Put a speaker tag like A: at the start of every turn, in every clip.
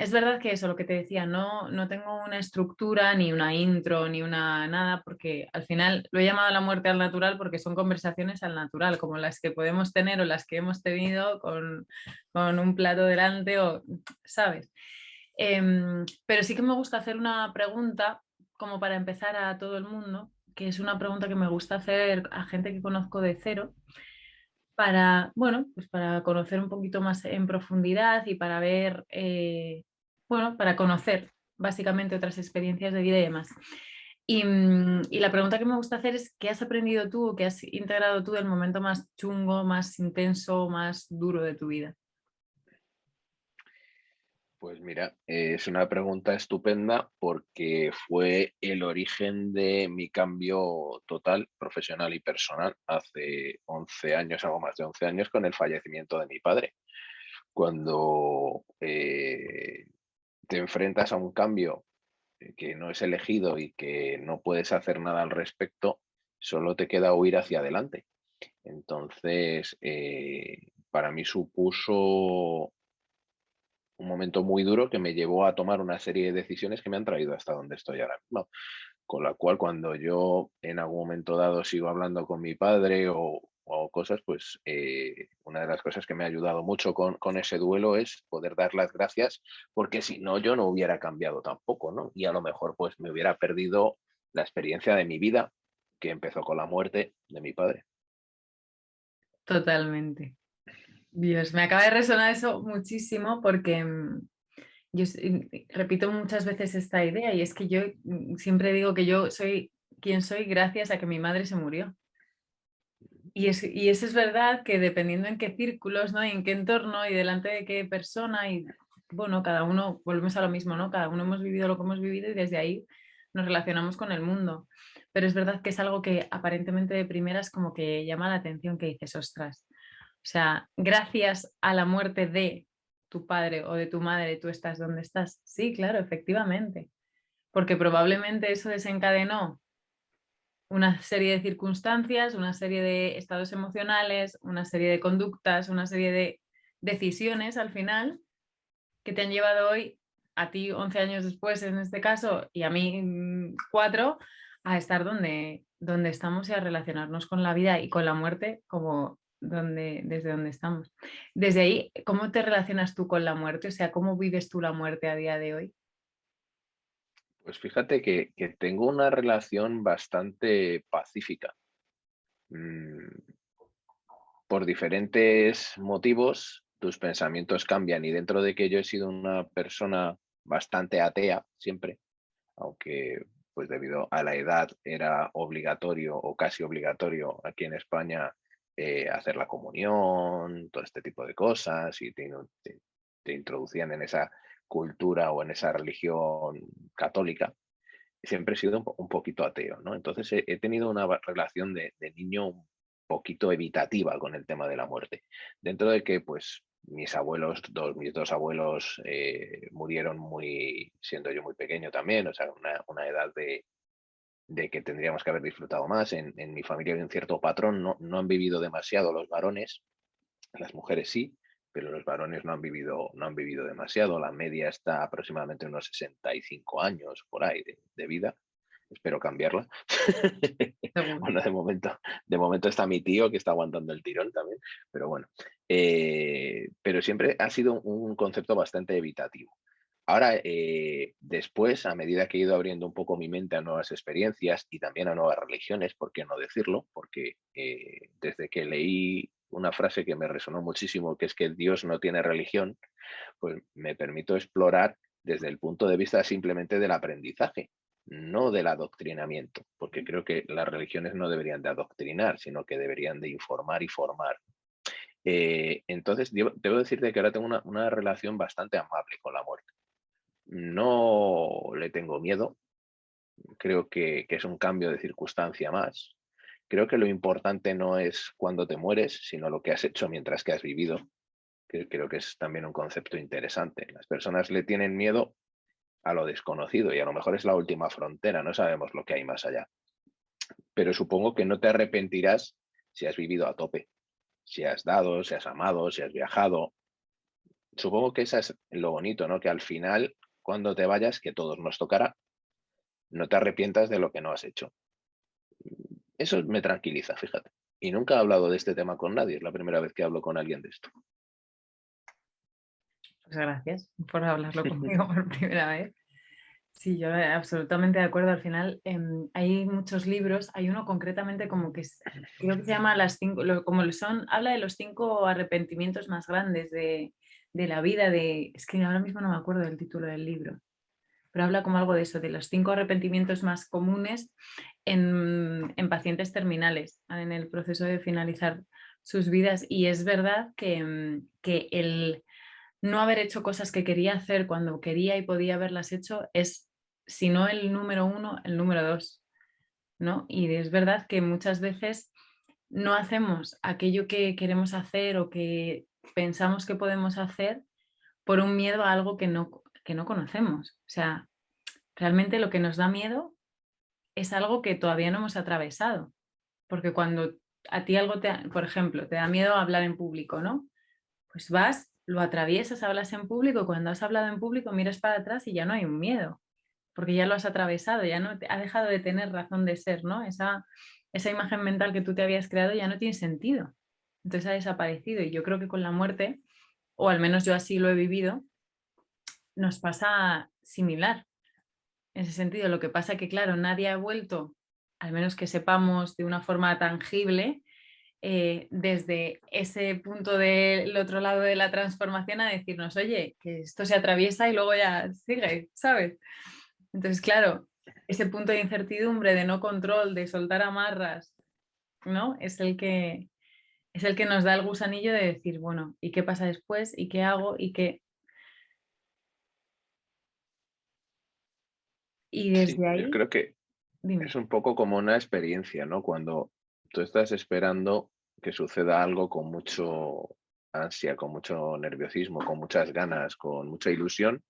A: es verdad que eso, lo que te decía, no tengo una estructura, ni una intro, ni una nada, porque al final lo he llamado la muerte al natural porque son conversaciones al natural, como las que podemos tener o las que hemos tenido con un plato delante, o, ¿sabes? Pero sí que me gusta hacer una pregunta como para empezar a todo el mundo, que es una pregunta que me gusta hacer a gente que conozco de cero para, bueno, pues para conocer un poquito más en profundidad y para ver, bueno, para conocer básicamente otras experiencias de vida y demás. Y la pregunta que me gusta hacer es, ¿qué has aprendido tú o qué has integrado tú del momento más chungo, más intenso, más duro de tu vida?
B: Pues mira, es una pregunta estupenda porque fue el origen de mi cambio total, profesional y personal, hace 11 años, algo más de 11 años, con el fallecimiento de mi padre. Cuando te enfrentas a un cambio que no es elegido y que no puedes hacer nada al respecto, solo te queda huir hacia adelante. Entonces, para mí supuso un momento muy duro que me llevó a tomar una serie de decisiones que me han traído hasta donde estoy ahora mismo. Con la cual, cuando yo en algún momento dado sigo hablando con mi padre o cosas, pues una de las cosas que me ha ayudado mucho con ese duelo es poder dar las gracias, porque si no, yo no hubiera cambiado tampoco, ¿no? Y a lo mejor pues me hubiera perdido la experiencia de mi vida, que empezó con la muerte de mi padre.
A: Totalmente. Dios, me acaba de resonar eso muchísimo porque repito muchas veces esta idea y es que yo siempre digo que yo soy quien soy gracias a que mi madre se murió. Y eso es verdad que dependiendo en qué círculos, ¿no? Y en qué entorno y delante de qué persona y bueno, cada uno, volvemos a lo mismo, ¿no? Cada uno hemos vivido lo que hemos vivido y desde ahí nos relacionamos con el mundo. Pero es verdad que es algo que aparentemente de primeras como que llama la atención, que dices, ostras, o sea, gracias a la muerte de tu padre o de tu madre, tú estás donde estás. Sí, claro, efectivamente, porque probablemente eso desencadenó una serie de circunstancias, una serie de estados emocionales, una serie de conductas, una serie de decisiones al final que te han llevado hoy, a ti 11 años después en este caso, y a mí 4, a estar donde estamos y a relacionarnos con la vida y con la muerte como desde donde estamos. Desde ahí, ¿cómo te relacionas tú con la muerte? O sea, ¿cómo vives tú la muerte a día de hoy?
B: Pues fíjate que tengo una relación bastante pacífica. Mm, por diferentes motivos, tus pensamientos cambian y dentro de que yo he sido una persona bastante atea siempre, aunque pues debido a la edad era obligatorio o casi obligatorio aquí en España hacer la comunión, todo este tipo de cosas y te introducían en esa cultura o en esa religión católica, siempre he sido un poquito ateo, ¿no? Entonces he tenido una relación de niño un poquito evitativa con el tema de la muerte. Dentro de que, pues, mis dos abuelos murieron siendo yo muy pequeño también, o sea, una edad de que tendríamos que haber disfrutado más. En mi familia hay un cierto patrón, no han vivido demasiado los varones, las mujeres sí, pero los varones no han vivido demasiado. La media está aproximadamente unos 65 años por ahí de vida. Espero cambiarla.
A: Seguro.
B: Bueno, de momento está mi tío que está aguantando el tirón también, pero bueno. Pero siempre ha sido un concepto bastante evitativo. Ahora, después, a medida que he ido abriendo un poco mi mente a nuevas experiencias y también a nuevas religiones, ¿por qué no decirlo? Porque desde que leí una frase que me resonó muchísimo, que es que Dios no tiene religión, pues me permito explorar desde el punto de vista simplemente del aprendizaje, no del adoctrinamiento, porque creo que las religiones no deberían de adoctrinar, sino que deberían de informar y formar. Entonces, debo decirte que ahora tengo una relación bastante amable con la muerte. No le tengo miedo, creo que es un cambio de circunstancia más. Creo que lo importante no es cuándo te mueres, sino lo que has hecho mientras que has vivido, que creo que es también un concepto interesante. Las personas le tienen miedo a lo desconocido y a lo mejor es la última frontera, no sabemos lo que hay más allá. Pero supongo que no te arrepentirás si has vivido a tope, si has dado, si has amado, si has viajado, supongo que esa es lo bonito, ¿no? Que al final, cuando te vayas, que todos nos tocará, no te arrepientas de lo que no has hecho. Eso me tranquiliza, fíjate. Y nunca he hablado de este tema con nadie, es la primera vez que hablo con alguien de esto.
A: Pues gracias por hablarlo conmigo por primera vez. Sí, yo absolutamente de acuerdo. Al final hay muchos libros, hay uno concretamente como que creo que se llama las cinco, como lo son, habla de los 5 arrepentimientos más grandes de la vida, es que ahora mismo no me acuerdo del título del libro, pero habla como algo de eso, de los 5 arrepentimientos más comunes en pacientes terminales, en el proceso de finalizar sus vidas. Y es verdad que el no haber hecho cosas que quería hacer cuando quería y podía haberlas hecho es, si no el número 1, el número 2, ¿no? Y es verdad que muchas veces no hacemos aquello que queremos hacer o que pensamos que podemos hacer por un miedo a algo que no conocemos. O sea, realmente lo que nos da miedo es algo que todavía no hemos atravesado. Porque cuando a ti algo por ejemplo, te da miedo hablar en público, ¿no? Pues vas, lo atraviesas, hablas en público, y cuando has hablado en público miras para atrás y ya no hay un miedo, porque ya lo has atravesado, ya no ha dejado de tener razón de ser, ¿no? Esa imagen mental que tú te habías creado ya no tiene sentido. Entonces ha desaparecido y yo creo que con la muerte, o al menos yo así lo he vivido, nos pasa similar. En ese sentido, lo que pasa que, claro, nadie ha vuelto, al menos que sepamos de una forma tangible, desde ese punto del otro lado de la transformación a decirnos, oye, que esto se atraviesa y luego ya sigue, ¿sabes? Entonces, claro, ese punto de incertidumbre, de no control, de soltar amarras, ¿no? Es el que nos da el gusanillo de decir, bueno, ¿y qué pasa después? ¿Y qué hago? ¿Y qué? Y
B: Sí,
A: desde
B: yo
A: ahí,
B: creo que
A: dime.
B: es un poco como una experiencia, ¿no? Cuando tú estás esperando que suceda algo con mucho ansia, con mucho nerviosismo, con muchas ganas, con mucha ilusión,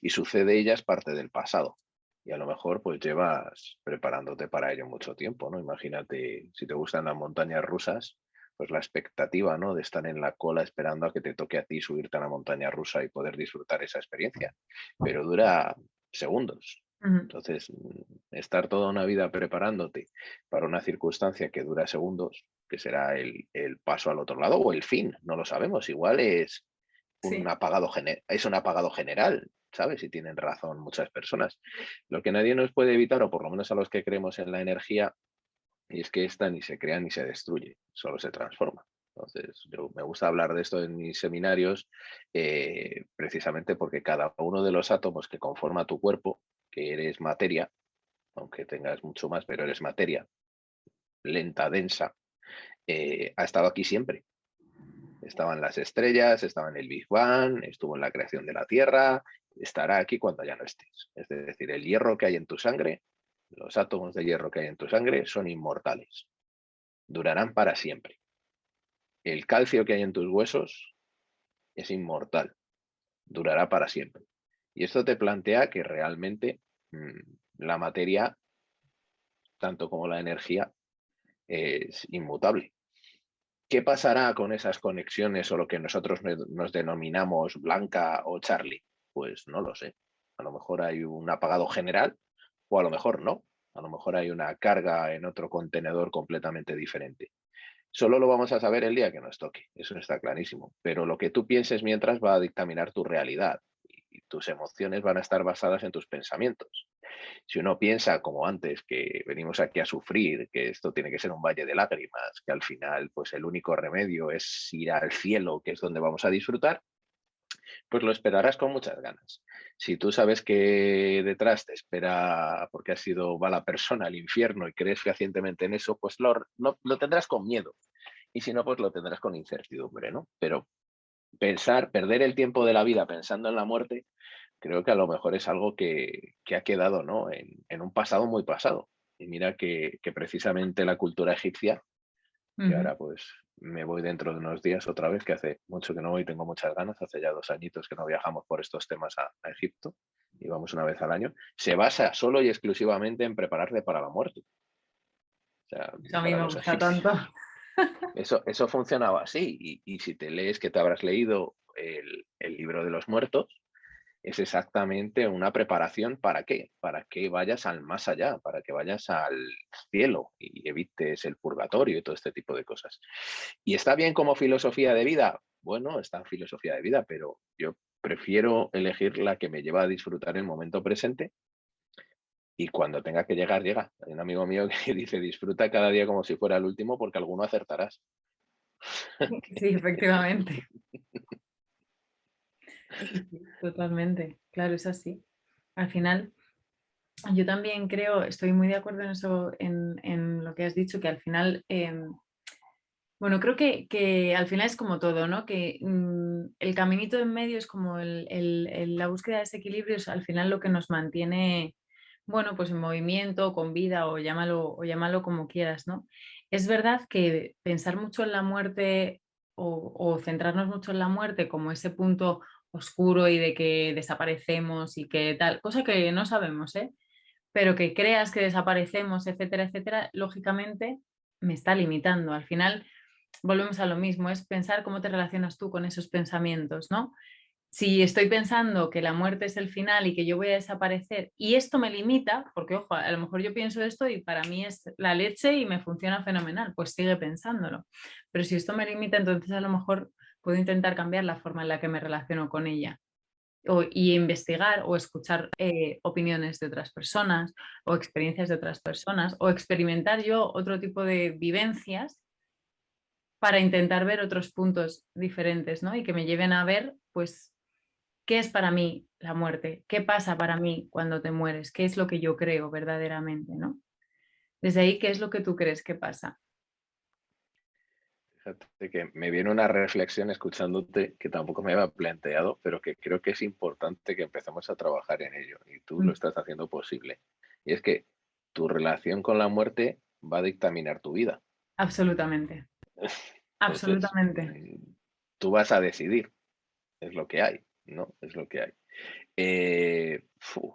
B: y sucede y ya es parte del pasado. Y a lo mejor pues llevas preparándote para ello mucho tiempo, ¿no? Imagínate, si te gustan las montañas rusas, pues la expectativa, ¿no? De estar en la cola esperando a que te toque a ti subirte a la montaña rusa y poder disfrutar esa experiencia. Pero dura segundos.
A: Ujú.
B: Entonces, estar toda una vida preparándote para una circunstancia que dura segundos, que será el paso al otro lado o el fin, no lo sabemos. Igual es un
A: Sí,
B: apagado, es un apagado general, ¿sabes? Y tienen razón muchas personas. Lo que nadie nos puede evitar, o por lo menos a los que creemos en la energía, es que esta ni se crea ni se destruye, solo se transforma. Entonces, yo me gusta hablar de esto en mis seminarios, precisamente porque cada uno de los átomos que conforma tu cuerpo, que eres materia, aunque tengas mucho más, pero eres materia, lenta, densa, ha estado aquí siempre. Estaban las estrellas, estaba en el Big Bang, estuvo en la creación de la Tierra, estará aquí cuando ya no estés. Es decir, el hierro que hay en tu sangre, los átomos de hierro que hay en tu sangre son inmortales, durarán para siempre. El calcio que hay en tus huesos es inmortal, durará para siempre. Y esto te plantea que realmente la materia, tanto como la energía, es inmutable. ¿Qué pasará con esas conexiones o lo que nosotros nos denominamos Blanca o Charlie? Pues no lo sé. A lo mejor hay un apagado general o a lo mejor no. A lo mejor hay una carga en otro contenedor completamente diferente. Solo lo vamos a saber el día que nos toque, eso está clarísimo. Pero lo que tú pienses mientras va a dictaminar tu realidad y tus emociones van a estar basadas en tus pensamientos. Si uno piensa, como antes, que venimos aquí a sufrir, que esto tiene que ser un valle de lágrimas, que al final pues el único remedio es ir al cielo, que es donde vamos a disfrutar, pues lo esperarás con muchas ganas. Si tú sabes que detrás te espera, porque has sido mala persona, el infierno y crees fehacientemente en eso, pues lo tendrás con miedo. Y si no, pues lo tendrás con incertidumbre, ¿no? Pero perder el tiempo de la vida pensando en la muerte, creo que a lo mejor es algo que ha quedado, ¿no? En un pasado muy pasado. Y mira que precisamente la cultura egipcia, que
A: ujú.
B: ahora pues me voy dentro de unos días otra vez, que hace mucho que no voy y tengo muchas ganas, hace ya 2 añitos que no viajamos por estos temas a Egipto, y vamos una vez al año, se basa solo y exclusivamente en prepararte para la muerte. O sea,
A: Eso a mí
B: para
A: me
B: los
A: gusta tanto.
B: egipcios. Eso funcionaba así. Y si te lees, que te habrás leído el libro de los muertos es exactamente una preparación ¿para qué? Para que vayas al más allá, para que vayas al cielo y evites el purgatorio y todo este tipo de cosas. ¿Y está bien como filosofía de vida? Bueno, está en filosofía de vida, pero yo prefiero elegir la que me lleva a disfrutar el momento presente y cuando tenga que llegar, llega. Hay un amigo mío que dice, disfruta cada día como si fuera el último porque alguno acertarás.
A: Sí, efectivamente. Sí, sí, totalmente. Claro, es así. Al final, yo también creo, estoy muy de acuerdo en eso, en lo que has dicho, que al final, bueno, creo que al final es como todo, ¿no? Que el caminito en medio es como la búsqueda de ese equilibrio, es al final lo que nos mantiene, bueno, pues en movimiento, con vida o llámalo como quieras, ¿no? Es verdad que pensar mucho en la muerte o centrarnos mucho en la muerte como ese punto oscuro y de que desaparecemos y que tal, cosa que no sabemos, ¿eh? Pero que creas que desaparecemos, etcétera, etcétera, lógicamente me está limitando. Al final volvemos a lo mismo, es pensar cómo te relacionas tú con esos pensamientos, ¿no? Si estoy pensando que la muerte es el final y que yo voy a desaparecer y esto me limita, porque ojo, a lo mejor yo pienso esto y para mí es la leche y me funciona fenomenal, pues sigue pensándolo. Pero si esto me limita, entonces a lo mejor puedo intentar cambiar la forma en la que me relaciono con ella y investigar o escuchar opiniones de otras personas o experiencias de otras personas o experimentar yo otro tipo de vivencias para intentar ver otros puntos diferentes, ¿no? Y que me lleven a ver, pues, qué es para mí la muerte, qué pasa para mí cuando te mueres, qué es lo que yo creo verdaderamente, ¿no? Desde ahí, ¿qué es lo que tú crees que pasa?
B: Fíjate que me viene una reflexión escuchándote que tampoco me había planteado, pero que creo que es importante que empecemos a trabajar en ello y tú lo
A: Mm,
B: estás haciendo posible. Y es que tu relación con la muerte va a dictaminar tu vida.
A: absolutamente,
B: Entonces,
A: absolutamente.
B: tú vas a decidir, es lo que hay, ¿no? Es lo que hay. Eh, fu,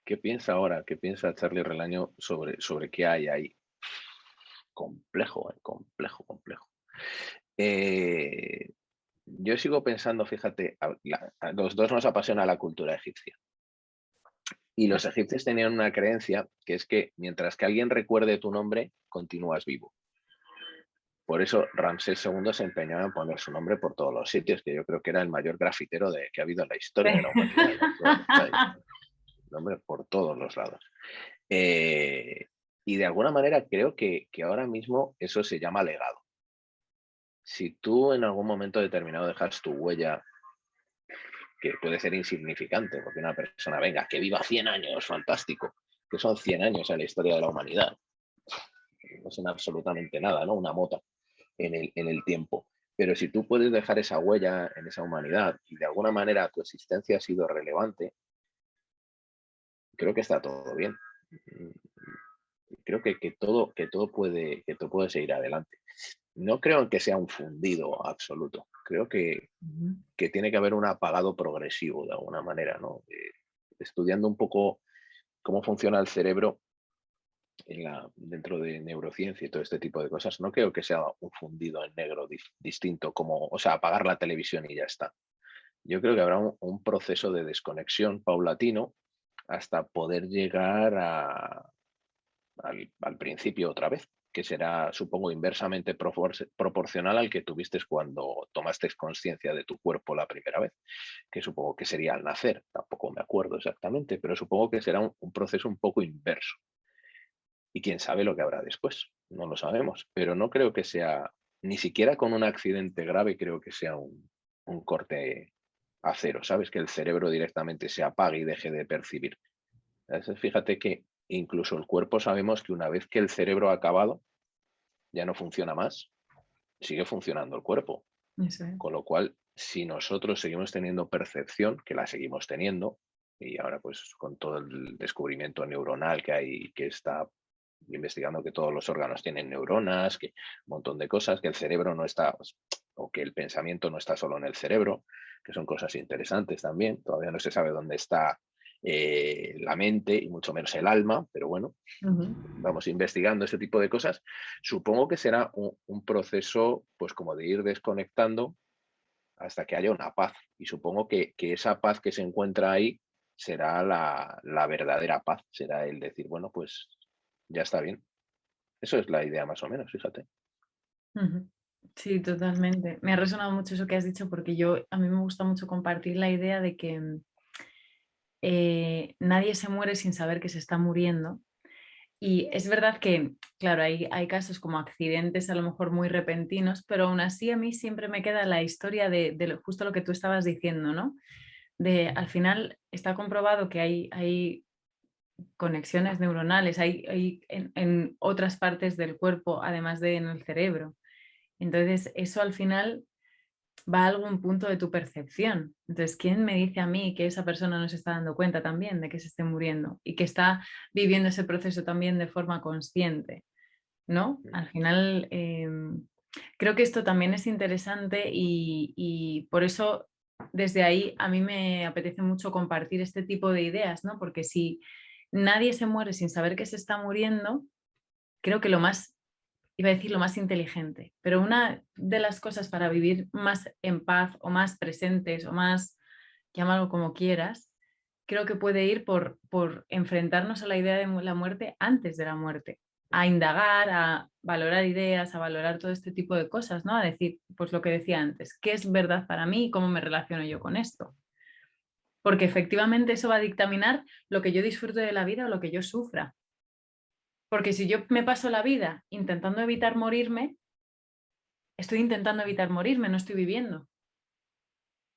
B: ¿Qué piensa ahora? ¿Qué piensa Charlie Relaño sobre qué hay ahí? Complejo, complejo, complejo. Eh, yo sigo pensando, fíjate, a los dos nos apasiona la cultura egipcia. Y los egipcios tenían una creencia que es que mientras que alguien recuerde tu nombre, continúas vivo. Por eso Ramsés II se empeñaba en poner su nombre por todos los sitios, que yo creo que era el mayor grafitero que ha habido en la historia de la humanidad. Nombre por todos los lados. Eh, y de alguna manera creo que ahora mismo eso se llama legado. Si tú en algún momento determinado dejas tu huella, que puede ser insignificante, porque una persona, venga, que viva 100 años, fantástico, que son 100 años en la historia de la humanidad, no son absolutamente nada, ¿no? Una mota en el tiempo. Pero si tú puedes dejar esa huella en esa humanidad y de alguna manera tu existencia ha sido relevante, creo que está todo bien. Creo que todo puede seguir adelante. No creo en que sea un fundido absoluto. Creo
A: Ujú.
B: que tiene que haber un apagado progresivo de alguna manera, ¿no? Estudiando un poco cómo funciona el cerebro dentro de neurociencia y todo este tipo de cosas, no creo que sea un fundido en negro distinto, como, o sea, apagar la televisión y ya está. Yo creo que habrá un proceso de desconexión paulatino hasta poder llegar al principio otra vez, que será, supongo, inversamente proporcional al que tuviste cuando tomaste conciencia de tu cuerpo la primera vez, que supongo que sería al nacer, tampoco me acuerdo exactamente, pero supongo que será un proceso un poco inverso. Y quién sabe lo que habrá después, no lo sabemos, pero no creo que sea, ni siquiera con un accidente grave, creo que sea un corte a cero, ¿sabes? Que el cerebro directamente se apague y deje de percibir. Entonces, fíjate que incluso el cuerpo sabemos que una vez que el cerebro ha acabado, ya no funciona más, sigue funcionando el cuerpo.
A: Eso es.
B: Con lo cual, si nosotros seguimos teniendo percepción, que la seguimos teniendo, y ahora pues con todo el descubrimiento neuronal que hay, que está investigando que todos los órganos tienen neuronas, que un montón de cosas, que el cerebro no está, pues, o que el pensamiento no está solo en el cerebro, que son cosas interesantes también. Todavía no se sabe dónde está la mente y mucho menos el alma, pero bueno,
A: Ujú.
B: vamos investigando ese tipo de cosas. Supongo que será un proceso, pues como de ir desconectando hasta que haya una paz. Y supongo que esa paz que se encuentra ahí será la verdadera paz, será el decir, bueno, pues ya está bien. Eso es la idea más o menos, fíjate.
A: Ujú. Sí, totalmente. Me ha resonado mucho eso que has dicho porque a mí me gusta mucho compartir la idea de que nadie se muere sin saber que se está muriendo. Y es verdad que, claro, hay casos como accidentes a lo mejor muy repentinos, pero aún así a mí siempre me queda la historia justo lo que tú estabas diciendo, ¿no? De al final está comprobado que hay conexiones neuronales, hay en otras partes del cuerpo, además de en el cerebro. Entonces, eso al final va a algún punto de tu percepción. Entonces, ¿quién me dice a mí que esa persona no se está dando cuenta también de que se esté muriendo y que está viviendo ese proceso también de forma consciente? ¿No? Al final, creo que esto también es interesante y por eso desde ahí a mí me apetece mucho compartir este tipo de ideas, ¿no? Porque si nadie se muere sin saber que se está muriendo, creo que lo más, iba a decir lo más inteligente, pero una de las cosas para vivir más en paz o más presentes o más, llámalo como quieras, creo que puede ir por enfrentarnos a la idea de la muerte antes de la muerte, a indagar, a valorar ideas, a valorar todo este tipo de cosas, ¿no? A decir, pues lo que decía antes, ¿qué es verdad para mí y cómo me relaciono yo con esto? Porque efectivamente eso va a dictaminar lo que yo disfruto de la vida o lo que yo sufra. Porque si yo me paso la vida intentando evitar morirme, estoy intentando evitar morirme, no estoy viviendo.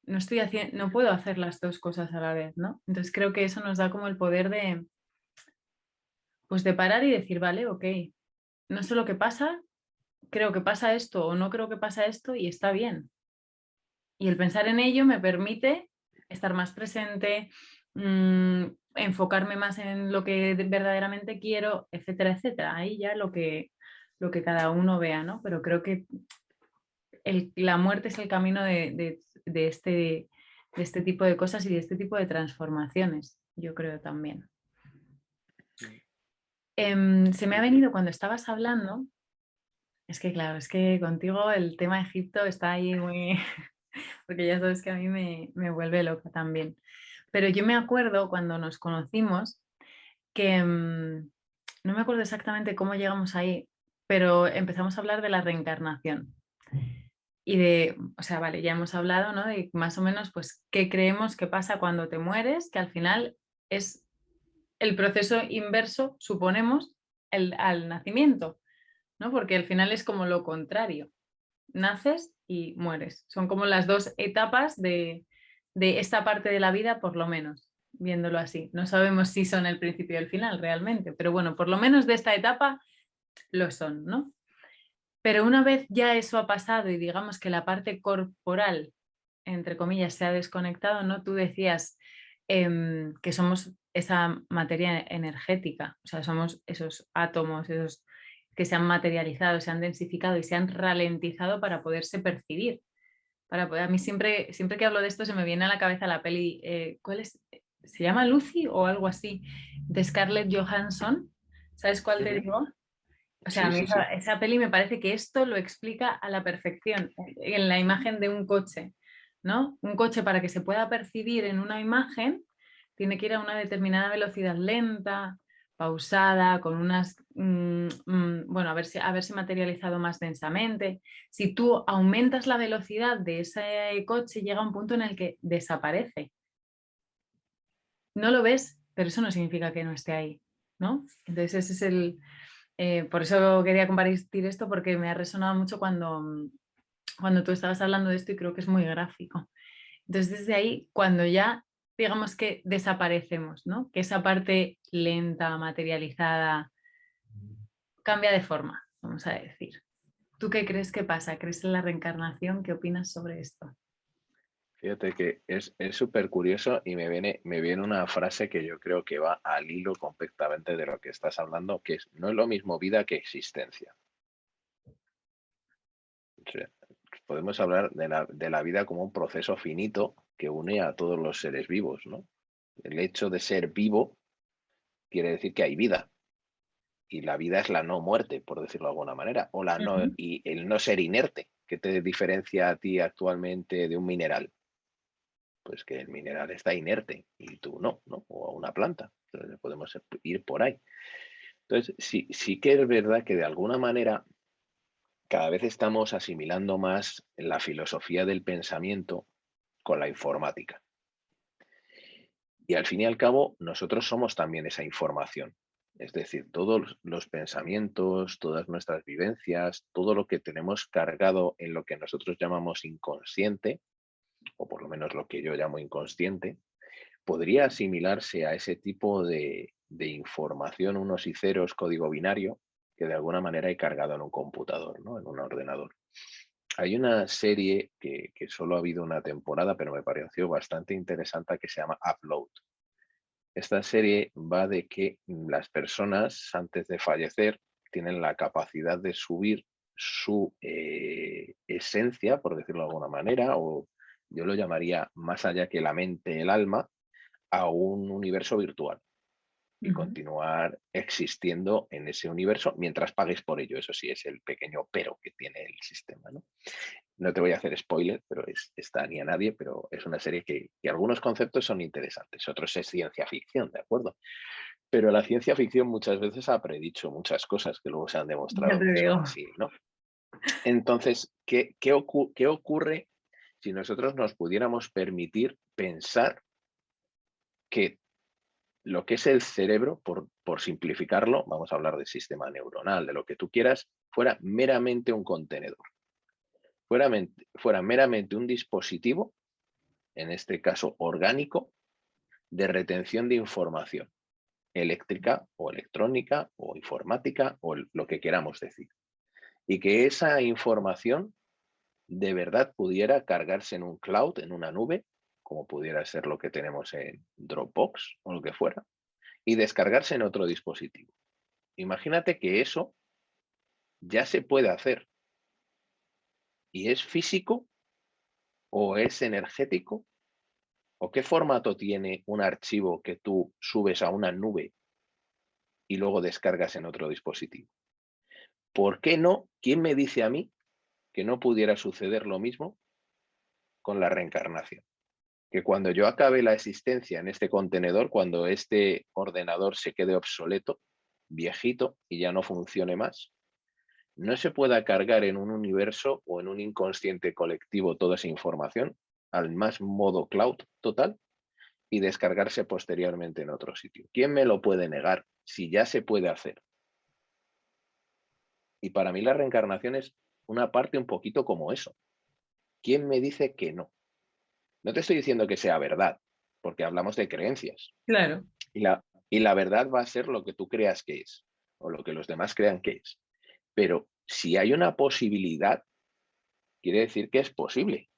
A: No puedo hacer las dos cosas a la vez, ¿no? Entonces creo que eso nos da como el poder pues de parar y decir, vale, ok, no sé lo que pasa, creo que pasa esto o no creo que pasa esto y está bien. Y el pensar en ello me permite estar más presente, enfocarme más en lo que verdaderamente quiero, etcétera, etcétera. Ahí ya lo que cada uno vea, ¿no? Pero creo que la muerte es el camino de este tipo de cosas y de este tipo de transformaciones, yo creo también. Se me ha
B: Sí, sí.
A: venido cuando estabas hablando, es que claro, es que contigo el tema Egipto está ahí muy, porque ya sabes que a mí me vuelve loca también. Pero yo me acuerdo cuando nos conocimos que no me acuerdo exactamente cómo llegamos ahí, pero empezamos a hablar de la reencarnación. Y o sea, vale, ya hemos hablado, ¿no? De más o menos, pues, qué creemos que pasa cuando te mueres, que al final es el proceso inverso, suponemos, al nacimiento, ¿no? Porque al final es como lo contrario. Naces y mueres. Son como las dos etapas de esta parte de la vida, por lo menos, viéndolo así. No sabemos si son el principio y el final realmente, pero bueno, por lo menos de esta etapa lo son, ¿no? Pero una vez ya eso ha pasado y digamos que la parte corporal, entre comillas, se ha desconectado, ¿no? Tú decías que somos esa materia energética, o sea, somos esos átomos, esos que se han materializado, se han densificado y se han ralentizado para poderse percibir. A mí siempre que hablo de esto se me viene a la cabeza la peli, ¿cuál es? ¿Se llama Lucy o algo así? De Scarlett Johansson. ¿Sabes cuál te
B: Ujú.
A: digo? O sea, a
B: Sí,
A: mí
B: sí, sí.
A: esa peli me parece que esto lo explica a la perfección en la imagen de un coche, ¿no? Un coche para que se pueda percibir en una imagen tiene que ir a una determinada velocidad lenta, pausada, con bueno, a ver si materializado más densamente. Si tú aumentas la velocidad de ese coche, llega un punto en el que desaparece. No lo ves, pero eso no significa que no esté ahí, ¿no? Entonces ese es por eso quería compartir esto porque me ha resonado mucho cuando tú estabas hablando de esto y creo que es muy gráfico. Entonces, desde ahí, cuando ya digamos que desaparecemos, ¿no? Que esa parte lenta, materializada, cambia de forma, vamos a decir. ¿Tú qué crees que pasa? ¿Crees en la reencarnación? ¿Qué opinas sobre esto?
B: Fíjate que es súper curioso y me viene una frase que yo creo que va al hilo completamente de lo que estás hablando, que es, no es lo mismo vida que existencia. O sea, podemos hablar de la vida como un proceso finito que une a todos los seres vivos, ¿no? El hecho de ser vivo quiere decir que hay vida y la vida es la no muerte, por decirlo de alguna manera, o
A: Ujú.
B: y el no ser inerte, ¿Qué te diferencia a ti actualmente de un mineral? Pues que el mineral está inerte y tú no, ¿no? O una planta. Entonces podemos ir por ahí. Entonces, sí que es verdad que de alguna manera cada vez estamos asimilando más la filosofía del pensamiento con la informática. Y al fin y al cabo, nosotros somos también esa información. Es decir, todos los pensamientos, todas nuestras vivencias, todo lo que tenemos cargado en lo que nosotros llamamos inconsciente, o por lo menos lo que yo llamo inconsciente, podría asimilarse a ese tipo de información, unos y ceros, código binario, que de alguna manera he cargado en un computador, ¿no? En un ordenador. Hay una serie que solo ha habido una temporada, pero me pareció bastante interesante, que se llama Upload. Esta serie va de que las personas antes de fallecer tienen la capacidad de subir su esencia, por decirlo de alguna manera, o yo lo llamaría más allá que la mente, el alma, a un universo virtual y
A: Ujú.
B: continuar existiendo en ese universo mientras pagues por ello. Eso sí es el pequeño pero que tiene el sistema, ¿no? No te voy a hacer spoiler, pero está ni a nadie, pero es una serie que algunos conceptos son interesantes, otros es ciencia ficción, ¿de acuerdo? Pero la ciencia ficción muchas veces ha predicho muchas cosas que luego se han
A: Ya
B: demostrado
A: te
B: que son
A: digo.
B: así, ¿no? Entonces, qué ocurre si nosotros nos pudiéramos permitir pensar que lo que es el cerebro, por simplificarlo, vamos a hablar del sistema neuronal, de lo que tú quieras, fuera meramente un contenedor, fuera meramente un dispositivo, en este caso orgánico, de retención de información eléctrica o electrónica o informática o lo que queramos decir. Y que esa información de verdad pudiera cargarse en un cloud, en una nube, como pudiera ser lo que tenemos en Dropbox o lo que fuera, y descargarse en otro dispositivo. Imagínate que eso ya se puede hacer y es físico o es energético o qué formato tiene un archivo que tú subes a una nube y luego descargas en otro dispositivo. ¿Por qué no? ¿Quién me dice a mí que no pudiera suceder lo mismo con la reencarnación? Que cuando yo acabe la existencia en este contenedor, cuando este ordenador se quede obsoleto, viejito y ya no funcione más, no se pueda cargar en un universo o en un inconsciente colectivo toda esa información al más modo cloud total y descargarse posteriormente en otro sitio. ¿Quién me lo puede negar si ya se puede hacer? Y para mí la reencarnación es una parte un poquito como eso. ¿Quién me dice que no? No te estoy diciendo que sea verdad, porque hablamos de creencias.
A: Claro,
B: Y la verdad va a ser lo que tú creas que es, o lo que los demás crean que es. Pero si hay una posibilidad, quiere decir que es posible.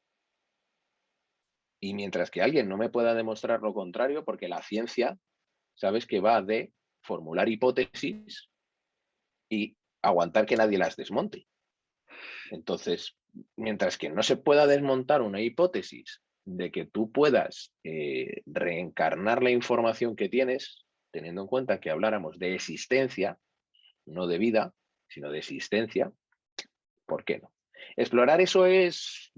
B: Y mientras que alguien no me pueda demostrar lo contrario, porque la ciencia, sabes que va de formular hipótesis y aguantar que nadie las desmonte. Entonces, mientras que no se pueda desmontar una hipótesis de que tú puedas reencarnar la información que tienes, teniendo en cuenta que habláramos de existencia, no de vida, sino de existencia, ¿por qué no? Explorar eso es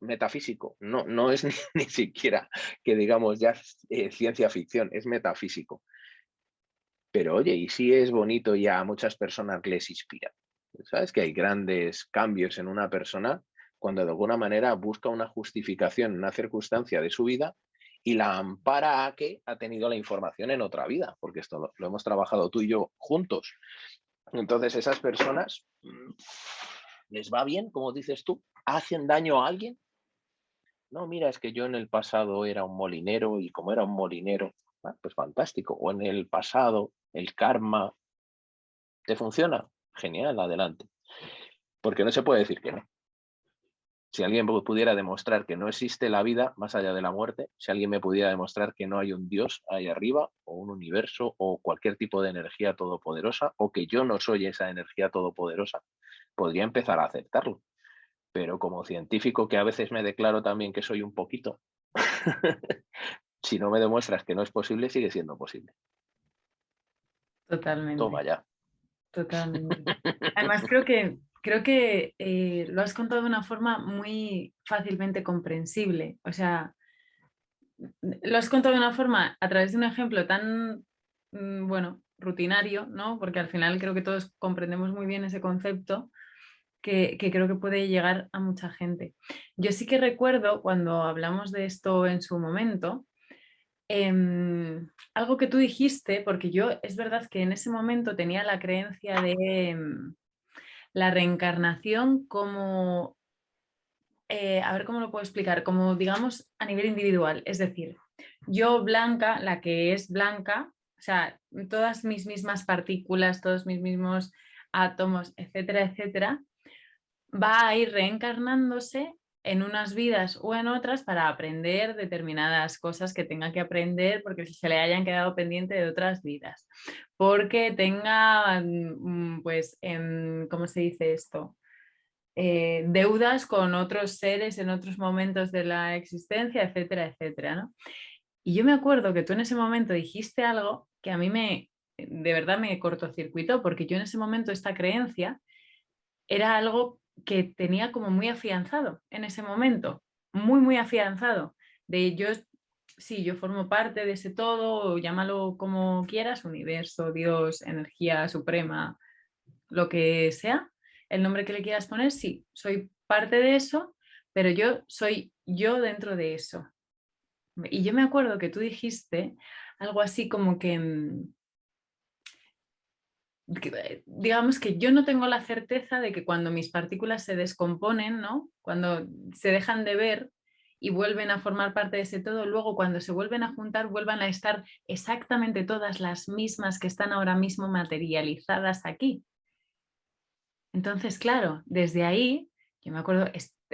B: metafísico, no es ni siquiera que digamos ya ciencia ficción, es metafísico. Pero oye, y sí es bonito y a muchas personas les inspira. ¿Sabes? Que hay grandes cambios en una persona cuando de alguna manera busca una justificación en una circunstancia de su vida y la ampara a que ha tenido la información en otra vida, porque esto lo hemos trabajado tú y yo juntos. Entonces esas personas les va bien, como dices tú, hacen daño a alguien. No, mira, es que yo en el pasado era un molinero y como era un molinero, pues fantástico. O en el pasado, el karma, ¿te funciona? Genial, adelante. Porque no se puede decir que no. Si alguien pudiera demostrar que no existe la vida más allá de la muerte, si alguien me pudiera demostrar que no hay un Dios ahí arriba, o un universo, o cualquier tipo de energía todopoderosa, o que yo no soy esa energía todopoderosa, podría empezar a aceptarlo. Pero como científico, que a veces me declaro también que soy un poquito, si no me demuestras que no es posible, sigue siendo posible.
A: totalmente,
B: Toma ya.
A: totalmente. Además, creo que creo que lo has contado de una forma muy fácilmente comprensible. O sea, lo has contado de una forma a través de un ejemplo tan, bueno, rutinario, ¿no? Porque al final creo que todos comprendemos muy bien ese concepto que creo que puede llegar a mucha gente. Yo sí que recuerdo cuando hablamos de esto en su momento, algo que tú dijiste, porque yo es verdad que en ese momento tenía la creencia de la reencarnación como, a ver cómo lo puedo explicar, como digamos a nivel individual, es decir, yo blanca, la que es blanca, o sea, todas mis mismas partículas, todos mis mismos átomos, etcétera, etcétera, va a ir reencarnándose en unas vidas o en otras para aprender determinadas cosas que tenga que aprender porque se le hayan quedado pendiente de otras vidas. Porque tenga, pues, ¿cómo se dice esto? Deudas con otros seres en otros momentos de la existencia, etcétera, etcétera, ¿no? Y yo me acuerdo que tú en ese momento dijiste algo que a mí de verdad me cortocircuitó, porque yo en ese momento esta creencia era algo que tenía como muy afianzado en ese momento, muy, muy afianzado. De yo, sí, yo formo parte de ese todo, o llámalo como quieras, universo, Dios, energía suprema, lo que sea, el nombre que le quieras poner, sí, soy parte de eso, pero yo soy yo dentro de eso. Y yo me acuerdo que tú dijiste algo así como que, digamos que yo no tengo la certeza de que cuando mis partículas se descomponen, ¿no? Cuando se dejan de ver y vuelven a formar parte de ese todo, luego cuando se vuelven a juntar, vuelvan a estar exactamente todas las mismas que están ahora mismo materializadas aquí. Entonces, claro, desde ahí, yo me acuerdo,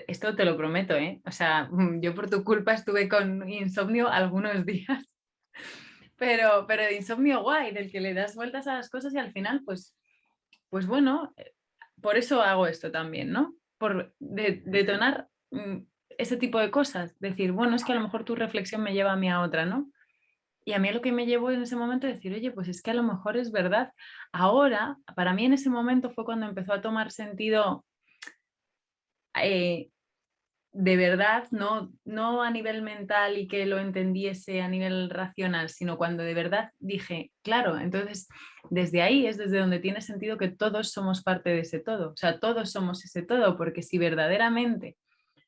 A: esto te lo prometo, ¿eh? O sea, yo por tu culpa estuve con insomnio algunos días, pero de insomnio guay, del que le das vueltas a las cosas y al final, pues bueno, por eso hago esto también, ¿no? Por detonar ese tipo de cosas. Decir, bueno, es que a lo mejor tu reflexión me lleva a mí a otra, ¿no? Y a mí lo que me llevó en ese momento es decir, oye, pues es que a lo mejor es verdad. Ahora, para mí en ese momento fue cuando empezó a tomar sentido eh, de verdad, no a nivel mental y que lo entendiese a nivel racional, sino cuando de verdad dije, claro, entonces desde ahí es desde donde tiene sentido que todos somos parte de ese todo, o sea, todos somos ese todo, porque si verdaderamente,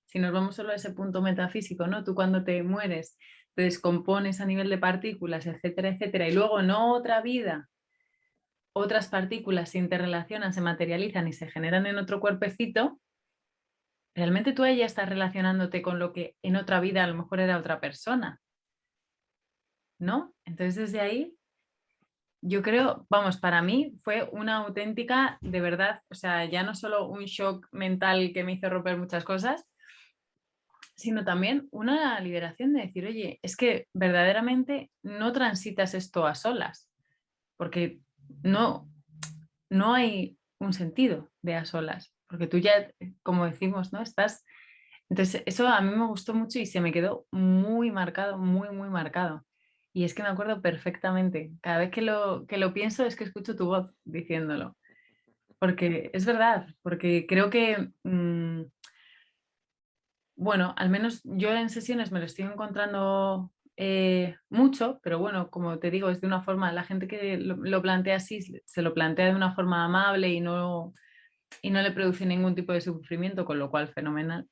A: si nos vamos solo a ese punto metafísico, ¿no? Tú cuando te mueres, te descompones a nivel de partículas, etcétera, etcétera, y luego no otra vida, otras partículas se interrelacionan, se materializan y se generan en otro cuerpecito, realmente tú ahí ya estás relacionándote con lo que en otra vida a lo mejor era otra persona, ¿no? Entonces desde ahí yo creo, vamos, para mí fue una auténtica, de verdad, o sea, ya no solo un shock mental que me hizo romper muchas cosas, sino también una liberación de decir, oye, es que verdaderamente no transitas esto a solas, porque no, no hay un sentido de a solas, porque tú ya, como decimos, ¿no? Estás. Entonces, eso a mí me gustó mucho y se me quedó muy marcado, muy, muy marcado. Y es que me acuerdo perfectamente. Cada vez que lo pienso es que escucho tu voz diciéndolo. Porque es verdad, porque creo que, bueno, al menos yo en sesiones me lo estoy encontrando mucho, pero bueno, como te digo, es de una forma, la gente que lo plantea así, se lo plantea de una forma amable y no le produce ningún tipo de sufrimiento, con lo cual fenomenal.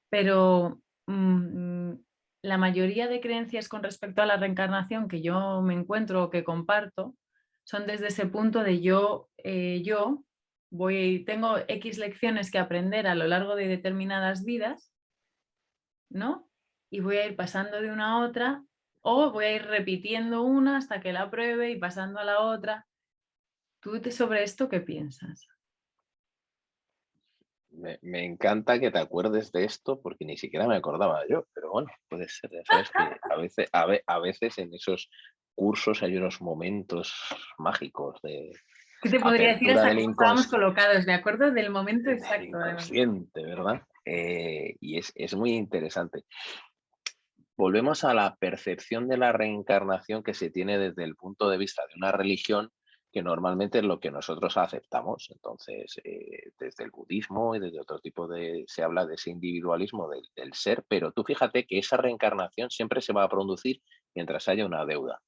A: Pero la mayoría de creencias con respecto a la reencarnación que yo me encuentro o que comparto son desde ese punto de yo tengo X lecciones que aprender a lo largo de determinadas vidas, ¿no? Y voy a ir pasando de una a otra o voy a ir repitiendo una hasta que la pruebe y pasando a la otra. Sobre esto qué piensas?
B: Me encanta que te acuerdes de esto porque ni siquiera me acordaba yo, pero bueno, puede ser, ya sabes que a veces en esos cursos hay unos momentos mágicos de
A: ¿Qué te podría decir
B: apertura
A: hasta cómo estábamos colocados? Me acuerdo del momento
B: del
A: exacto, además.
B: inconsciente, ¿verdad? Y es muy interesante. Volvemos a la percepción de la reencarnación que se tiene desde el punto de vista de una religión que normalmente es lo que nosotros aceptamos. Entonces, desde el budismo y desde otro tipo se habla de ese individualismo del ser, pero tú fíjate que esa reencarnación siempre se va a producir mientras haya una deuda,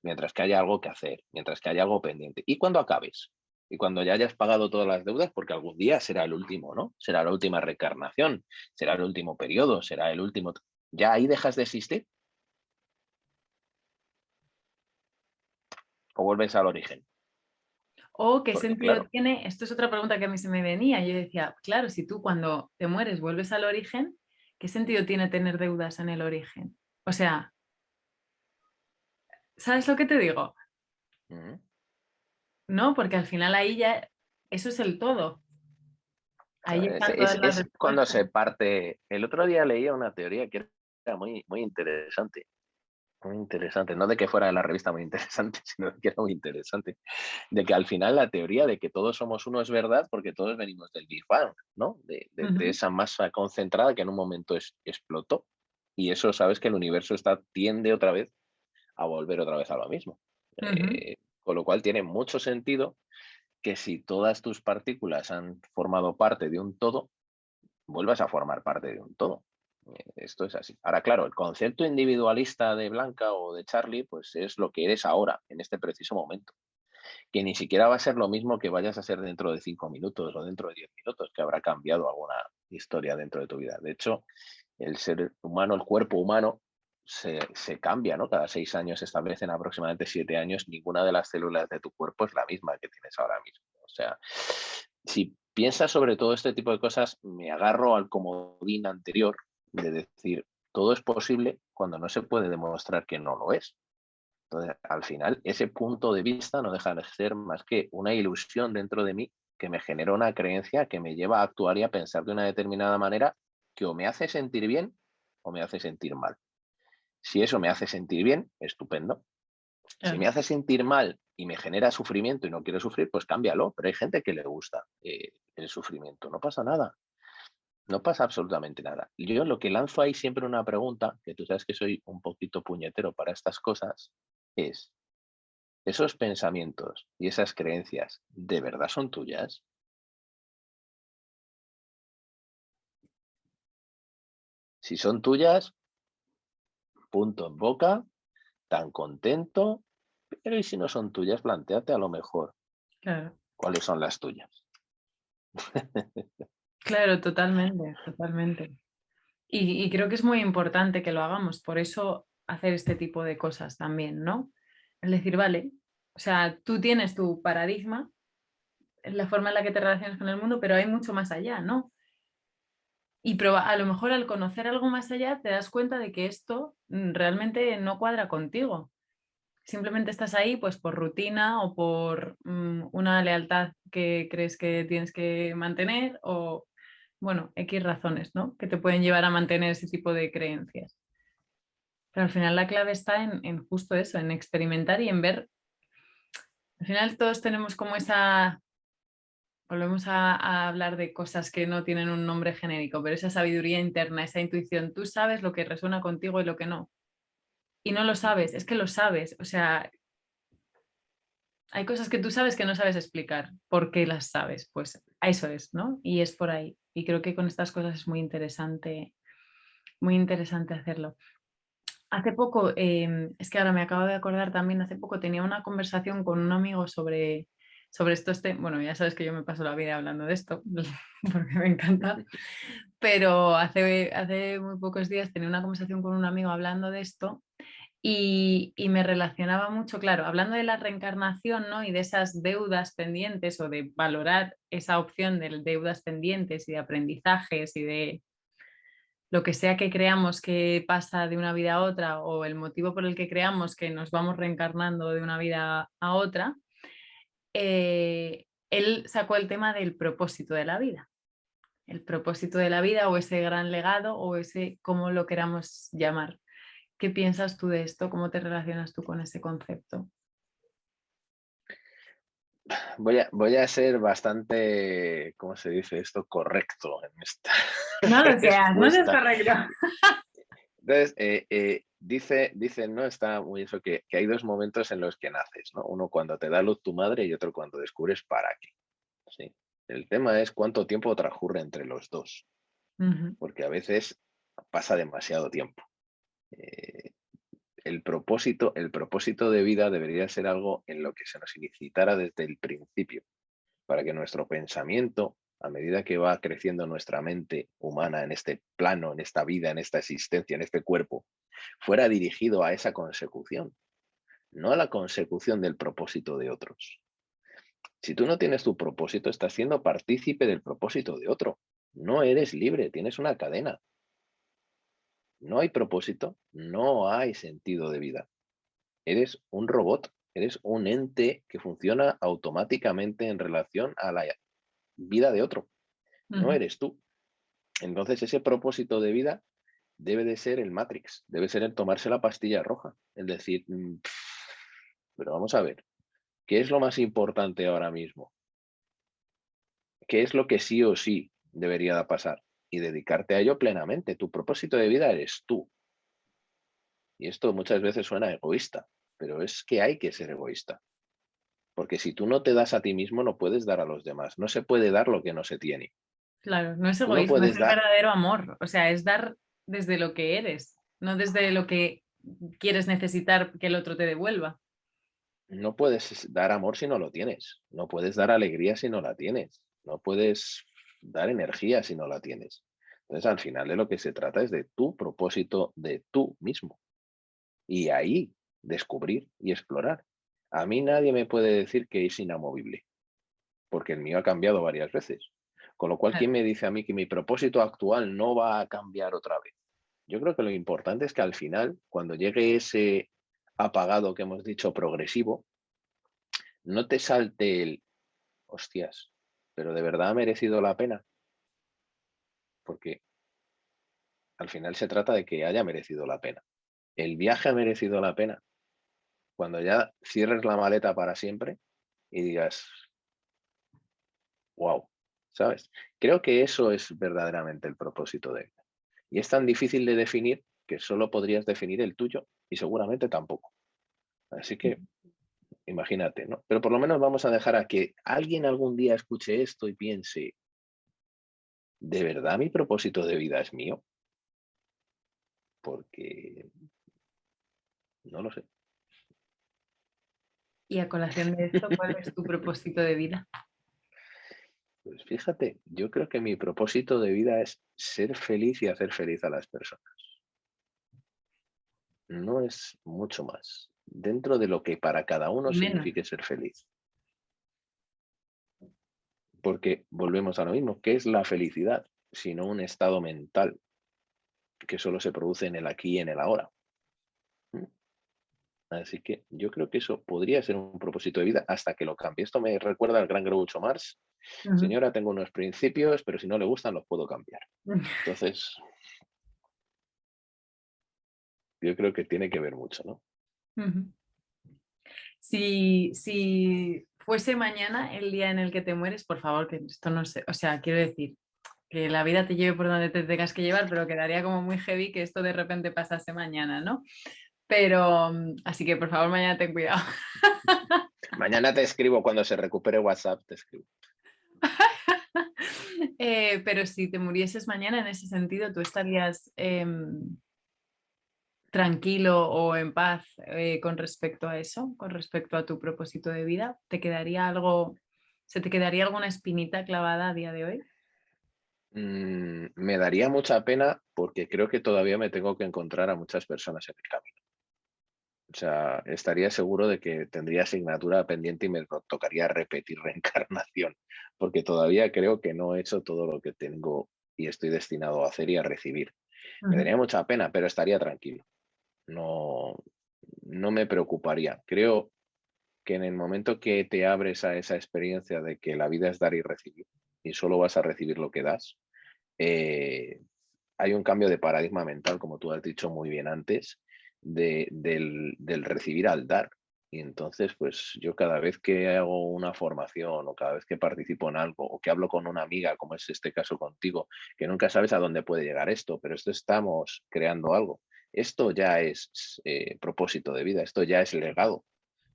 B: mientras que haya algo que hacer, mientras que haya algo pendiente. Y cuando acabes, y cuando ya hayas pagado todas las deudas, porque algún día será el último, ¿no? Será la última reencarnación, será el último periodo, será el último... ¿Ya ahí dejas de existir o vuelves al origen?
A: ¿O qué
B: Porque
A: sentido
B: claro,
A: tiene? Esto es otra pregunta que a mí se me venía. Yo decía, claro, si tú cuando te mueres vuelves al origen, ¿qué sentido tiene tener deudas en el origen? O sea, ¿sabes lo que te digo?
B: ujú,
A: No, porque al final ahí ya, eso es el todo. Ahí
B: claro,
A: están todas las
B: es cuando
A: respuestas.
B: se parte... El otro día leía una teoría que era muy, muy interesante. Muy interesante, no de que fuera de la revista muy interesante, sino de que era muy interesante. De que al final la teoría de que todos somos uno es verdad porque todos venimos del Big Bang, ¿no? De
A: Ujú,
B: esa masa concentrada que en un momento explotó. Y eso, sabes que el universo tiende otra vez a volver otra vez a lo mismo.
A: ujú.
B: Con lo cual tiene mucho sentido que si todas tus partículas han formado parte de un todo, vuelvas a formar parte de un todo. Esto es así. Ahora, claro, el concepto individualista de Blanca o de Charlie, pues es lo que eres ahora, en este preciso momento. Que ni siquiera va a ser lo mismo que vayas a ser dentro de 5 minutos o dentro de 10 minutos, que habrá cambiado alguna historia dentro de tu vida. De hecho, el ser humano, el cuerpo humano, se cambia, ¿no? Cada 6 años se establecen aproximadamente 7 años. Ninguna de las células de tu cuerpo es la misma que tienes ahora mismo. O sea, si piensas sobre todo este tipo de cosas, me agarro al comodín anterior de decir, todo es posible cuando no se puede demostrar que no lo es. Entonces, al final, ese punto de vista no deja de ser más que una ilusión dentro de mí que me genera una creencia que me lleva a actuar y a pensar de una determinada manera que o me hace sentir bien o me hace sentir mal. Si eso me hace sentir bien, estupendo. Si me
A: Claro.
B: hace sentir mal y me genera sufrimiento y no quiero sufrir, pues cámbialo. Pero hay gente que le gusta el sufrimiento. No pasa nada. No pasa absolutamente nada. Yo lo que lanzo ahí siempre una pregunta, que tú sabes que soy un poquito puñetero para estas cosas, es, ¿esos pensamientos y esas creencias de verdad son tuyas? Si son tuyas, punto en boca, tan contento, pero y si no son tuyas, plantéate a lo mejor
A: Claro,
B: cuáles son las tuyas.
A: claro, totalmente, totalmente. Y creo que es muy importante que lo hagamos, por eso hacer este tipo de cosas también, ¿no? Es decir, vale, o sea, tú tienes tu paradigma, es la forma en la que te relacionas con el mundo, pero hay mucho más allá, ¿no? Y a lo mejor al conocer algo más allá te das cuenta de que esto realmente no cuadra contigo. Simplemente estás ahí pues por rutina o por una lealtad que crees que tienes que mantener o, bueno, X razones, ¿no? Que te pueden llevar a mantener ese tipo de creencias. Pero al final la clave está en justo eso, en experimentar y en ver. Al final todos tenemos como esa, volvemos a hablar de cosas que no tienen un nombre genérico, pero esa sabiduría interna, esa intuición, tú sabes lo que resuena contigo y lo que no. Y no lo sabes, es que lo sabes. O sea, hay cosas que tú sabes que no sabes explicar. ¿Por qué las sabes? Pues a eso es, ¿no? Y es por ahí. Y creo que con estas cosas es muy interesante hacerlo. Hace poco, es que ahora me acabo de acordar también, hace poco tenía una conversación con un amigo sobre estos temas. Bueno, ya sabes que yo me paso la vida hablando de esto, porque me encanta, pero hace muy pocos días tenía una conversación con un amigo hablando de esto y me relacionaba mucho, claro, hablando de la reencarnación, ¿no? Y de esas deudas pendientes o de valorar esa opción de deudas pendientes y de aprendizajes y de lo que sea que creamos que pasa de una vida a otra o el motivo por el que creamos que nos vamos reencarnando de una vida a otra, él sacó el tema del propósito de la vida. El propósito de la vida o ese gran legado o ese, como lo queramos llamar. ¿Qué piensas tú de esto? ¿Cómo te relacionas tú con ese concepto?
B: Voy a ser bastante, ¿cómo se dice esto? Correcto en esta
A: No lo seas, no seas
B: respuesta.
A: correcto.
B: Entonces, dice, no está muy eso, que hay dos momentos en los que naces, ¿no? Uno cuando te da luz tu madre y otro cuando descubres para qué. ¿Sí? El tema es cuánto tiempo transcurre entre los dos,
A: Ujú.
B: porque a veces pasa demasiado tiempo. Eh, el propósito de vida debería ser algo en lo que se nos incitara desde el principio, para que nuestro pensamiento, a medida que va creciendo nuestra mente humana en este plano, en esta vida, en esta existencia, en este cuerpo, fuera dirigido a esa consecución, no a la consecución del propósito de otros. Si tú no tienes tu propósito, estás siendo partícipe del propósito de otro. No eres libre, tienes una cadena. No hay propósito, no hay sentido de vida. Eres un robot, eres un ente que funciona automáticamente en relación a la vida de otro. No
A: Ujú.
B: eres tú. Entonces ese propósito de vida debe de ser el Matrix, debe ser el tomarse la pastilla roja. Es decir, pero vamos a ver, ¿qué es lo más importante ahora mismo? ¿Qué es lo que sí o sí debería de pasar? Y dedicarte a ello plenamente. Tu propósito de vida eres tú. Y esto muchas veces suena egoísta, pero es que hay que ser egoísta. Porque si tú no te das a ti mismo, no puedes dar a los demás. No se puede dar lo que no se tiene.
A: Claro, no es
B: Tú no
A: egoísmo, es
B: puedes
A: el
B: dar,
A: verdadero amor. O sea, es dar desde lo que eres, no desde lo que quieres necesitar que el otro te devuelva.
B: no puedes dar amor si no lo tienes. No puedes dar alegría si no la tienes. No puedes dar energía si no la tienes. Entonces, al final de lo que se trata es de tu propósito de tú mismo. Y ahí descubrir y explorar. A mí nadie me puede decir que es inamovible, porque el mío ha cambiado varias veces. Con lo cual, ¿quién
A: Claro.
B: me dice a mí que mi propósito actual no va a cambiar otra vez? Yo creo que lo importante es que al final, cuando llegue ese apagado que hemos dicho progresivo, no te salte el, hostias, pero de verdad ha merecido la pena, porque al final se trata de que haya merecido la pena. El viaje ha merecido la pena. Cuando ya cierres la maleta para siempre y digas, wow, ¿sabes? Creo que eso es verdaderamente el propósito de vida. Y es tan difícil de definir que solo podrías definir el tuyo y seguramente tampoco. Así que imagínate, ¿no? Pero por lo menos vamos a dejar a que alguien algún día escuche esto y piense, ¿de verdad mi propósito de vida es mío? Porque no lo sé.
A: Y a colación de esto, ¿cuál es tu propósito de vida?
B: Pues fíjate, yo creo que mi propósito de vida es ser feliz y hacer feliz a las personas. No es mucho más. Dentro de lo que para cada uno
A: Y menos.
B: signifique ser feliz. Porque volvemos a lo mismo, ¿qué es la felicidad? Sino un estado mental que solo se produce en el aquí y en el ahora. ¿Mm? Así que yo creo que eso podría ser un propósito de vida hasta que lo cambie. Esto me recuerda al gran Groucho Marx.
A: Ujú.
B: Señora, tengo unos principios, pero si no le gustan los puedo cambiar. Entonces, yo creo que tiene que ver mucho, ¿no?
A: Ujú. Si fuese mañana el día en el que te mueres, por favor, que esto no sé, o sea, quiero decir, que la vida te lleve por donde te tengas que llevar, pero quedaría como muy heavy que esto de repente pasase mañana, ¿no? Pero, así que por favor, mañana ten cuidado.
B: Mañana te escribo cuando se recupere WhatsApp, te escribo.
A: Pero si te murieses mañana en ese sentido, ¿tú estarías tranquilo o en paz con respecto a eso, con respecto a tu propósito de vida? ¿Te quedaría algo, se te quedaría alguna espinita clavada a día de hoy?
B: Me daría mucha pena porque creo que todavía me tengo que encontrar a muchas personas en el camino. O sea, estaría seguro de que tendría asignatura pendiente y me tocaría repetir reencarnación, porque todavía creo que no he hecho todo lo que tengo y estoy destinado a hacer y a recibir. Me
A: Ujú.
B: daría mucha pena, pero estaría tranquilo. No, no me preocuparía. Creo que en el momento que te abres a esa experiencia de que la vida es dar y recibir, y solo vas a recibir lo que das, eh, hay un cambio de paradigma mental, como tú has dicho muy bien antes, del recibir al dar. Y entonces, pues yo cada vez que hago una formación o cada vez que participo en algo o que hablo con una amiga, como es este caso contigo, que nunca sabes a dónde puede llegar esto, pero esto estamos creando algo. Esto ya es propósito de vida, esto ya es legado.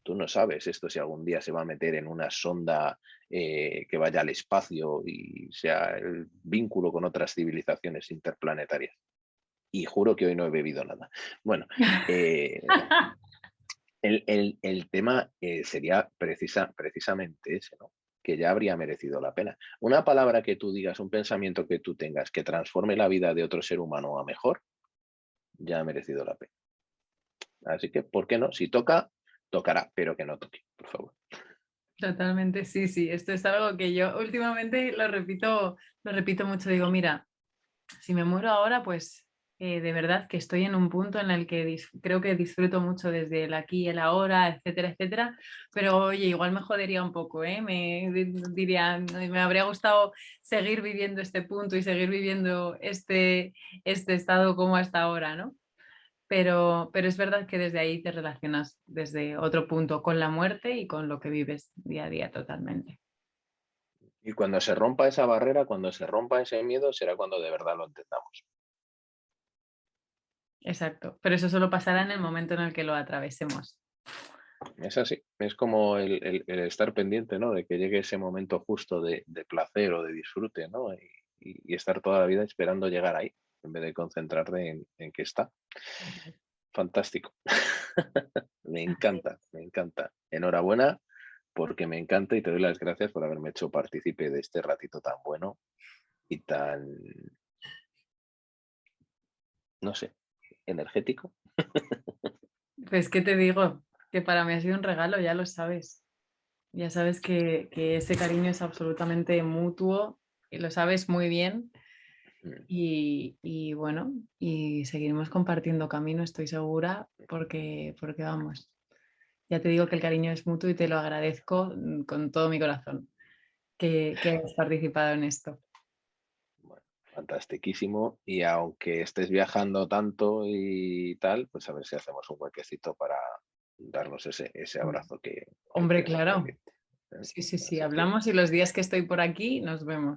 B: Tú no sabes esto si algún día se va a meter en una sonda que vaya al espacio y sea el vínculo con otras civilizaciones interplanetarias. Y juro que hoy no he bebido nada. Bueno, eh, el tema sería precisamente ese, ¿no? Que ya habría merecido la pena. Una palabra que tú digas, un pensamiento que tú tengas que transforme la vida de otro ser humano a mejor, ya ha merecido la pena. Así que, ¿por qué no? Si toca, tocará, pero que no toque, por favor.
A: Totalmente, sí, sí. Esto es algo que yo últimamente lo repito mucho. Digo, mira, si me muero ahora, pues de verdad que estoy en un punto en el que creo que disfruto mucho desde el aquí y el ahora, etcétera, etcétera. Pero oye, igual me jodería un poco, ¿eh? Diría, me habría gustado seguir viviendo este punto y seguir viviendo este estado como hasta ahora, ¿no? Pero es verdad que desde ahí te relacionas desde otro punto con la muerte y con lo que vives día a día totalmente.
B: Y cuando se rompa esa barrera, cuando se rompa ese miedo, será cuando de verdad lo entendamos.
A: Exacto. Pero eso solo pasará en el momento en el que lo atravesemos.
B: Es así, es como el estar pendiente, ¿no? De que llegue ese momento justo de placer o de disfrute, ¿no? Y estar toda la vida esperando llegar ahí, en vez de concentrarte en que está. Fantástico. Me encanta, me encanta. Enhorabuena, porque me encanta y te doy las gracias por haberme hecho partícipe de este ratito tan bueno y tan, no sé, energético.
A: Pues, ¿qué te digo? Que para mí ha sido un regalo, ya lo sabes. Ya sabes que ese cariño es absolutamente mutuo y lo sabes muy bien.
B: Mm.
A: Y bueno, y seguiremos compartiendo camino, estoy segura, porque vamos, ya te digo que el cariño es mutuo y te lo agradezco con todo mi corazón que hayas participado en esto.
B: Bueno, fantastiquísimo. Y aunque estés viajando tanto y tal, pues a ver si hacemos un huequecito para darnos ese abrazo que
A: Hombre,
B: tenemos
A: claro.
B: pendiente, ¿eh?
A: Sí, sí, sí,
B: Así que
A: hablamos y los días que estoy por aquí nos vemos.